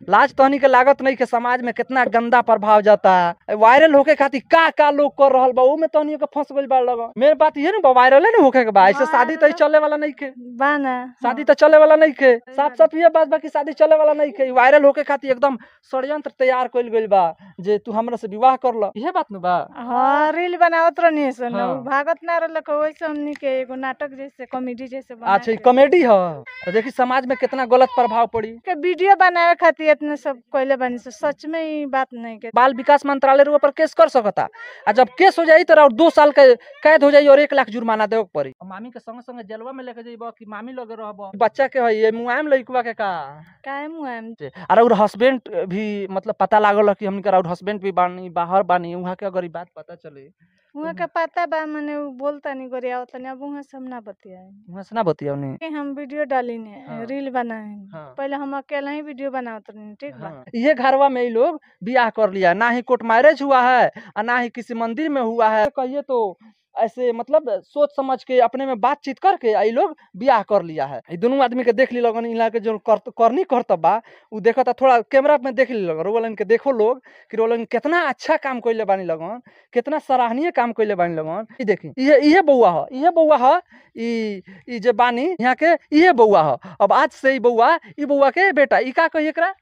लाज तहनी के लागत नहीं के समाज में कितना गंदा प्रभाव जाता है। वायरल होके खातिर का लोग कर रहल बा, में तहनी के फंस गइल बा लगा। मेरे बात ये ना वायरल है ना होके के बा, ऐसे शादी तो चले वाला नहीं के बाना शादी तो चले वाला नहीं के। साफ साफ ये बात बा कि शादी चले वाला नहीं के। वायरल होके खातिर एकदम षड्यंत्र तैयार कइल गइल बा जे तू हमरा से विवाह कर ल, यह बात न बा। हां रील बनावत रहनी सन हाँ। भागत ना रहल को वैसे हमनी के एगो नाटक जैसे कॉमेडी जैसे बना अच्छा कॉमेडी है तो देखी समाज में कितना गलत प्रभाव पड़ी के वीडियो बनावे खातिर इतने सब कोइले बनी से सच में ही बात नहीं के। बाल विकास मंत्रालय ऊपर केस कर सकता, और जब केस हो जाई तो और 2 साल के कैद हो जाई और 1 लाख जुर्माना देवे पड़ी। मामी के संग संग जेलवा में लेके जाइबो कि मामी लगे रहबो। बच्चा के है ये मुआम लइकवा के काहे मुआम और हस्बैंड भी मतलब पता लागल कि हमनी के और हस्बैंड भी बानी बाहर बानी, वहां के अगर ई बात पता चले वहाँ का पता बा मने बोलता नहीं गोरिया तनी अब वहाँ से हम ना बतियाए, वहां से ना बतियावनी कि हम वीडियो डाली ने हाँ। रील बनाए हाँ। पहले हम अकेला ही वीडियो बनावत रही ठीक बा। ये घरवा में ही लोग बियाह कर लिया, ना ही कोर्ट मैरिज हुआ है और ना ही किसी मंदिर में हुआ है। कहिए तो ऐसे मतलब सोच समझ के अपने में बातचीत करके आई लोग बियाह कर लिया है। दोनों आदमी के देख ली लगन, इला के जो करनी करतब बा उ देखा था थोड़ा कैमरा में देख ली लगन, रोलन के देखो लोग कि रोलन कितना अच्छा काम कइले बानी लगन, कितना सराहनीय काम कइले बानी लगन। ई देखी इहे बउआ ह, इहे बउआ ह, ई जे बानी यहाँ के इहे बउआ ह। अब आज से ई बउआ के बेटा ई का कही एकरा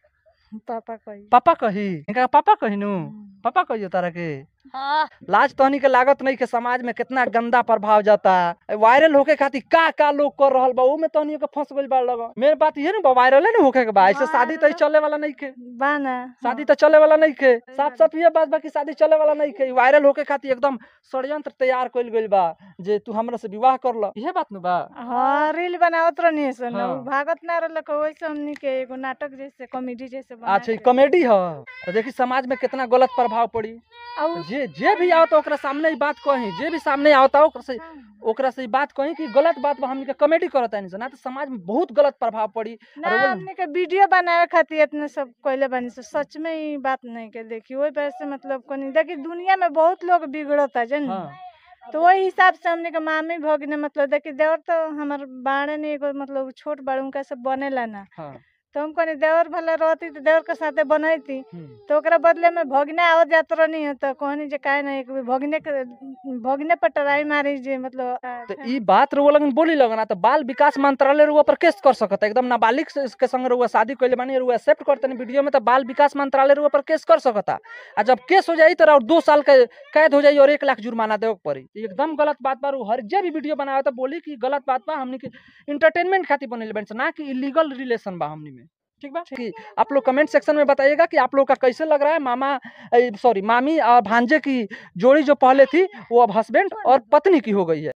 पापा कही इनका पापा कही नु पापा कहियो तारा के। हां लाज तहनी के लागत नहीं के समाज में कितना गंदा प्रभाव जाता है। वायरल होके खातिर का लोग कर रहल बा, में तहनी के फंस गइल बा लगा। मेरे बात ये ना वायरल है ना होके के बा, ऐसे शादी तो चले वाला नहीं के बाना शादी तो चले वाला नहीं के। साफ साफ ये बात बा कि शादी चले वाला नहीं के। वायरल होके खातिर एकदम षड्यंत्र तैयार कइल गइल बा जे तू हमरा से विवाह कर ल, यह बात न बा। हां रील बनावत रहनी सन हाँ। भागत ना रहल को वैसे हमनी के एगो नाटक जैसे कॉमेडी जैसे बना अच्छा कॉमेडी है तो देखी समाज में कितना गलत प्रभाव पड़ी। जे भी आवता ओकरा सामने ही बात कही, जे भी सामने आवता ओकरा से बात कही कि गलत बात बा, हमनी के कॉमेडी करत है ना तो समाज में बहुत गलत प्रभाव पड़ी। ना हमनी के वीडियो बनावे खातिर इतने सब कोइले बनी से सच में ही बात नहीं के। देखी वही वजह से मतलब कोनी देखी दुनिया में बहुत लोग बिगड़ता जन। हाँ। तो वही हिसाब से हमने के मामी भगिने मतलब देखी देवर तो हमार बाणे ने एगो मतलब छोट बड़ उनका सब बनेला ना। हाँ। तो हम कहनी देवर भले रहती तो देवर के साथे बनैती, तो ओकरा बदले में भगिना आवत जात रहनी है तो कहनी जे काहे नहीं भगिने पर टराई मारी जे मतलब। तो ई बात रुआ लगन बोली लगना तो बाल विकास मंत्रालय रुआ पर केस कर सकता। एकदम नाबालिग के संग रुआ शादी कइले बानी रुआ एक्सेप्ट करतनी वीडियो में तो बाल विकास मंत्रालय रुआ पर केस कर सकता, और जब केस हो जाई तो और 2 साल के कैद हो जाई और 1 लाख जुर्माना देवे पड़ी। एकदम गलत बात बा। हर जे भी वीडियो बनावे तो बोली कि गलत बात बा, हमनी के इंटरटेनमेंट खातिर बनेले बन ना कि इलीगल रिलेशन बा हमनी में। ठीक बा कि आप लोग कमेंट सेक्शन में बताइएगा कि आप लोग का कैसे लग रहा है। मामी और भांजे की जोड़ी जो पहले थी वो अब हस्बैंड और पत्नी की हो गई है।